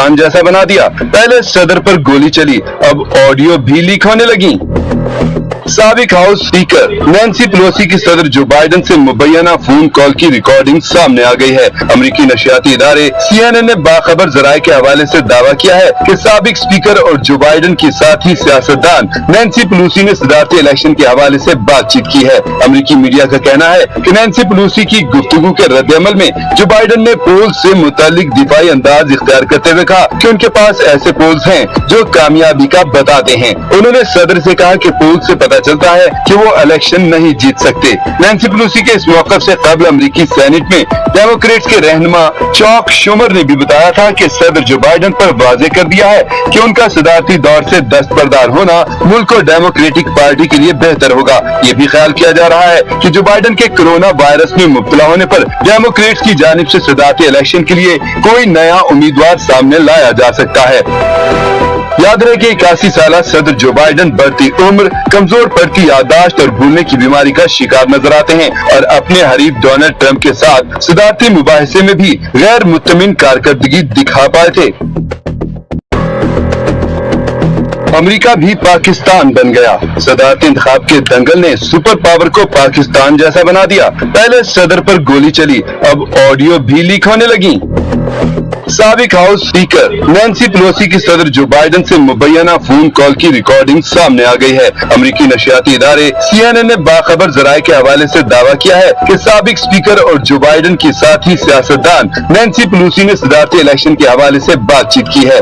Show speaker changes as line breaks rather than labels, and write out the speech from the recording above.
पाकिस्तान जैसा बना दिया। पहले सदर पर गोली चली, अब ऑडियो भी लीक होने लगी। साबिक हाउस स्पीकर नैन्सी पेलोसी की सदर जो बाइडेन से मुबैना फोन कॉल की रिकॉर्डिंग सामने आ गई है। अमेरिकी नशियाती इदारे CNN ने बाखबर जराये के हवाले से दावा किया है कि साबिक स्पीकर और जो बाइडेन की साथी सियासतदान नैन्सी पेलोसी ने सदारती इलेक्शन के हवाले से बातचीत की है। अमेरिकी मीडिया का कहना है कि नैन्सी पेलोसी की गुफ्तगू के रद्द-ए-अमल में जो बाइडेन ने पोल्स से मुतालिक दिफाई अंदाज इख्तियार करते हुए कहा कि उनके पास ऐसे पोल्स हैं जो कामयाबी का बताते हैं। उन्होंने सदर से कहा कि पोल्स से पता चलता है कि वो इलेक्शन नहीं जीत सकते। नैन्सी पेलोसी के इस मौक़िफ़ से कबल अमेरिकी सेनेट में डेमोक्रेट्स के रहनुमा चॉक शूमर ने भी बताया था कि सदर जो बाइडेन पर वाज़ेह कर दिया है कि उनका सदारती दौर से दस्तबरदार होना मुल्क और डेमोक्रेटिक पार्टी के लिए बेहतर होगा। ये भी ख्याल किया जा रहा है कि जो बाइडेन के कोरोना वायरस में मुब्तला होने पर डेमोक्रेट्स की जानिब से सदारती इलेक्शन के लिए कोई नया उम्मीदवार सामने लाया जा सकता है। याद रहे कि 81 साल सदर जो बाइडेन बढ़ती उम्र, कमजोर पड़ती याददाश्त और भूलने की बीमारी का शिकार नजर आते हैं और अपने हरीफ डोनाल्ड ट्रंप के साथ सदारती मुबाहिसे में भी गैर मुतमिन कारकर्दगी दिखा पाए थे। अमेरिका भी पाकिस्तान बन गया। सदारती इंतखाब के दंगल ने सुपर पावर को पाकिस्तान जैसा बना दिया। पहले सदर पर गोली चली, अब ऑडियो भी लीक होने लगी। साबिक हाउस स्पीकर नैन्सी पेलोसी की सदर जो बाइडेन से मुबैना फोन कॉल की रिकॉर्डिंग सामने आ गई है। अमेरिकी नशियाती इदारे CNN ने बाखबर जराये के हवाले से दावा किया है कि साबिक स्पीकर और जो बाइडेन की साथी सियासतदान नैन्सी पेलोसी ने सदारती इलेक्शन के हवाले से बातचीत की है।